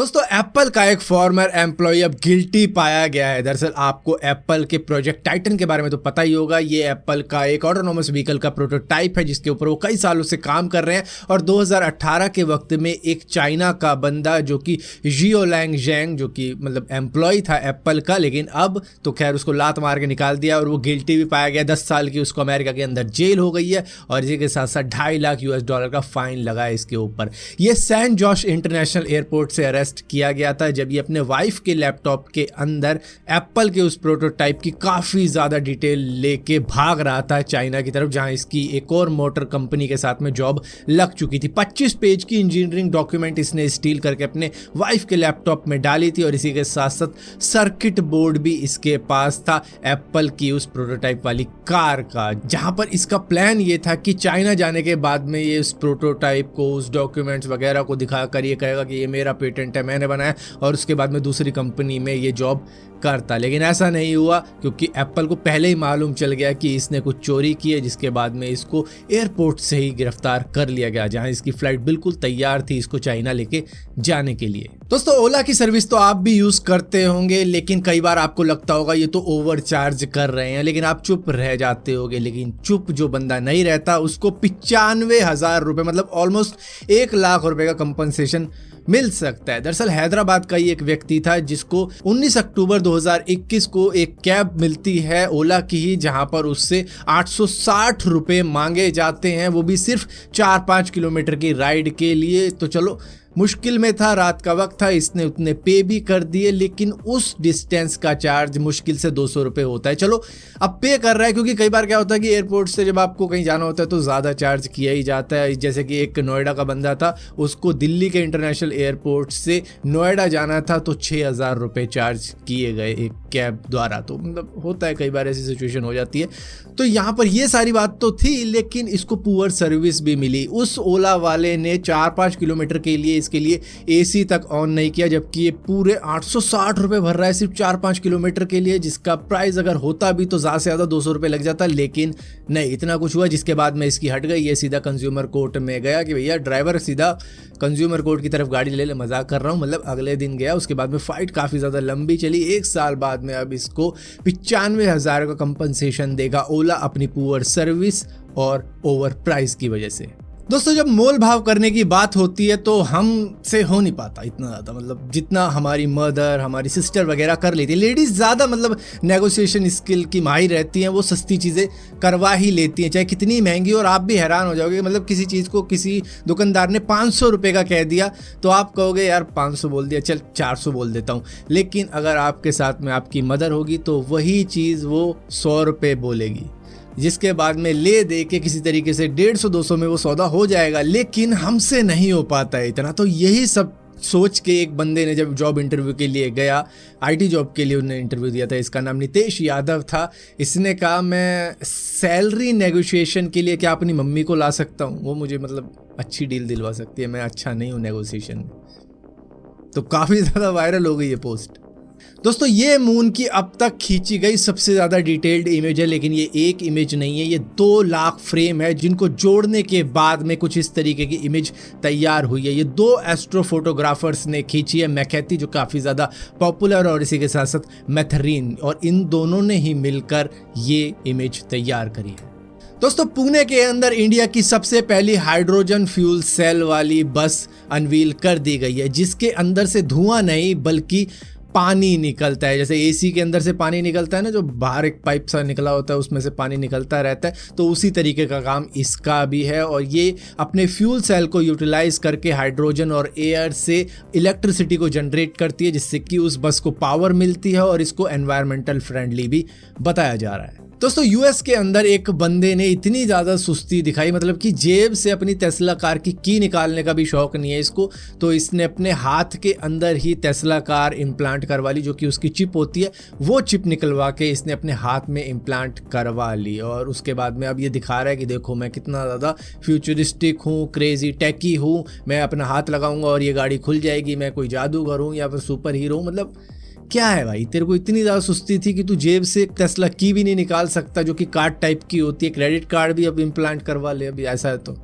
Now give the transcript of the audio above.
दोस्तों एप्पल का एक फॉर्मर एम्प्लॉय अब गिल्टी पाया गया है। दरअसल आपको एप्पल के प्रोजेक्ट टाइटन के बारे में तो पता ही होगा। ये एप्पल का एक ऑटोनोमस व्हीकल का प्रोटोटाइप है जिसके ऊपर वो कई सालों से काम कर रहे हैं। और 2018 के वक्त में एक चाइना का बंदा जो कि जियोलैंग जैंग जो कि मतलब एम्प्लॉय था एप्पल का, लेकिन अब तो खैर उसको लात मार के निकाल दिया और वो गिल्टी भी पाया गया। 10 साल की उसको अमेरिका के अंदर जेल हो गई है और इसी के साथ साथ $2.5 लाख का फाइन लगा है इसके ऊपर। ये सैन जॉश इंटरनेशनल एयरपोर्ट से अरेस्ट किया गया था जब ये अपने वाइफ के लैपटॉप के अंदर एप्पल के उस प्रोटोटाइप की काफी ज्यादा डिटेल लेके भाग रहा था चाइना की तरफ, जहां इसकी एक और मोटर कंपनी के साथ में जॉब लग चुकी थी। 25 पेज की इंजीनियरिंग डॉक्यूमेंट इसने स्टील करके अपने वाइफ के लैपटॉप में डाली थी और इसी के साथ साथ सर्किट बोर्ड भी इसके पास था एप्पल की उस प्रोटोटाइप वाली कार का, जहां पर इसका प्लान ये था कि चाइना जाने के बाद में ये उस प्रोटोटाइप को, उस डॉक्यूमेंट्स वगैरह को दिखाकर ये कहेगा कि ये मेरा पेटेंट है, मैंने बनाया, और उसके बाद में दूसरी कंपनी में ये जॉब करता। लेकिन ऐसा नहीं हुआ क्योंकि एप्पल को पहले ही मालूम चल गया कि इसने कुछ चोरी की है, जिसके बाद में इसको एयरपोर्ट से ही गिरफ्तार कर लिया गया, जहां इसकी फ्लाइट बिल्कुल तैयार थी इसको चाइना लेके जाने के लिए। दोस्तों ओला की सर्विस तो आप भी यूज करते होंगे, लेकिन कई बार आपको लगता होगा ये तो ओवर चार्ज कर रहे हैं, लेकिन आप चुप रह जाते होगे। लेकिन चुप जो बंदा नहीं रहता उसको 95,000 रुपए मतलब ऑलमोस्ट 1 लाख रुपए का कंपनसेशन मिल सकता है। दरअसल हैदराबाद का ही एक व्यक्ति था जिसको 19 अक्टूबर 2021 को एक कैब मिलती है ओला की ही, जहां पर उससे 860 रुपए मांगे जाते हैं, वो भी सिर्फ 4-5 किलोमीटर की राइड के लिए। तो चलो मुश्किल में था, रात का वक्त था, इसने उतने पे भी कर दिए, लेकिन उस डिस्टेंस का चार्ज मुश्किल से 200 रुपये होता है। चलो अब पे कर रहा है क्योंकि कई बार क्या होता है कि एयरपोर्ट से जब आपको कहीं जाना होता है तो ज़्यादा चार्ज किया ही जाता है। जैसे कि एक नोएडा का बंदा था, उसको दिल्ली के इंटरनेशनल एयरपोर्ट से नोएडा जाना था तो 6,000 रुपये चार्ज किए गए एक कैब द्वारा। तो मतलब होता है, कई बार ऐसी सिचुएशन हो जाती है। तो यहाँ पर ये सारी बात तो थी, लेकिन इसको पुअर सर्विस भी मिली। उस ओला वाले ने 4-5 किलोमीटर के लिए इसके लिए एसी तक ऑन नहीं किया, जबकि ये पूरे 860 रुपए भर रहा है सिर्फ 4-5 किलोमीटर के लिए, जिसका प्राइस अगर होता भी तो ज़्यादा से ज़्यादा 200 रुपये लग जाता, लेकिन नहीं, इतना कुछ हुआ। जिसके बाद में इसकी हट गई, ये सीधा कंज्यूमर कोर्ट में गया कि भैया ड्राइवर सीधा कंज्यूमर कोर्ट की तरफ गाड़ी ले ले, मजाक कर रहा हूँ, मतलब अगले दिन गया। उसके बाद में फाइट काफ़ी ज़्यादा लंबी चली। 1 साल बाद में अब इसको 95,000 का कंपनसेशन देगा ओला अपनी पुअर सर्विस और ओवर प्राइस की वजह से। दोस्तों जब मोल भाव करने की बात होती है तो हमसे हो नहीं पाता इतना ज़्यादा, मतलब जितना हमारी मदर, हमारी सिस्टर वगैरह कर लेती है। लेडीज़ ज़्यादा मतलब नेगोशिएशन स्किल की माहिर रहती हैं, वो सस्ती चीज़ें करवा ही लेती हैं चाहे कितनी महंगी। और आप भी हैरान हो जाओगे, मतलब किसी चीज़ को किसी दुकानदार ने 500 रुपये का कह दिया तो आप कहोगे यार 500 बोल दिया, चल 400 बोल देता हूँ। लेकिन अगर आपके साथ में आपकी मदर होगी तो वही चीज़ वो 100 रुपये बोलेगी, जिसके बाद में ले दे के किसी तरीके से 150-200 में वो सौदा हो जाएगा। लेकिन हमसे नहीं हो पाता है इतना। तो यही सब सोच के एक बंदे ने जब जॉब इंटरव्यू के लिए गया, आईटी जॉब के लिए उन्होंने इंटरव्यू दिया था, इसका नाम नितेश यादव था। इसने कहा मैं सैलरी नेगोशिएशन के लिए क्या अपनी मम्मी को ला सकता हूँ, वो मुझे मतलब अच्छी डील दिलवा सकती है, मैं अच्छा नहीं हूँ नेगोशिएशन में। तो काफ़ी ज़्यादा वायरल हो गई ये पोस्ट। दोस्तों ये मून की अब तक खींची गई सबसे ज़्यादा डिटेल्ड इमेज है, लेकिन ये एक इमेज नहीं है, ये 2 लाख फ्रेम है जिनको जोड़ने के बाद में कुछ इस तरीके की इमेज तैयार हुई है। ये 2 एस्ट्रो फोटोग्राफर्स ने खींची है, मैकैथी जो काफ़ी ज़्यादा पॉपुलर और इसी के साथ साथ मैथरीन, और इन दोनों ने ही मिलकर ये इमेज तैयार करी है। दोस्तों पुणे के अंदर इंडिया की सबसे पहली हाइड्रोजन फ्यूल सेल वाली बस अनवील कर दी गई है, जिसके अंदर से धुआं नहीं बल्कि पानी निकलता है। जैसे एसी के अंदर से पानी निकलता है ना, जो बाहर एक पाइप सा निकला होता है उसमें से पानी निकलता रहता है, तो उसी तरीके का काम इसका भी है। और ये अपने फ्यूल सेल को यूटिलाइज करके हाइड्रोजन और एयर से इलेक्ट्रिसिटी को जनरेट करती है, जिससे कि उस बस को पावर मिलती है और इसको एनवायरमेंटल फ्रेंडली भी बताया जा रहा है। दोस्तों यूएस के अंदर एक बंदे ने इतनी ज़्यादा सुस्ती दिखाई, मतलब कि जेब से अपनी टेस्ला कार की निकालने का भी शौक नहीं है इसको, तो इसने अपने हाथ के अंदर ही टेस्ला कार इम्प्लांट करवा ली, जो कि उसकी चिप होती है, वो चिप निकलवा के इसने अपने हाथ में इम्प्लांट करवा ली। और उसके बाद में अब ये दिखा रहा है कि देखो मैं कितना ज़्यादा फ्यूचरिस्टिक हूँ, क्रेजी टेकी हूँ, मैं अपना हाथ लगाऊंगा और ये गाड़ी खुल जाएगी, मैं कोई जादूगर हूँ या फिर सुपर हीरो हूँ। मतलब क्या है भाई, तेरे को इतनी ज़्यादा सुस्ती थी कि तू जेब से टेस्ला की भी नहीं निकाल सकता, जो कि कार्ड टाइप की होती है, क्रेडिट कार्ड भी अब इम्प्लांट करवा ले, अभी ऐसा है तो।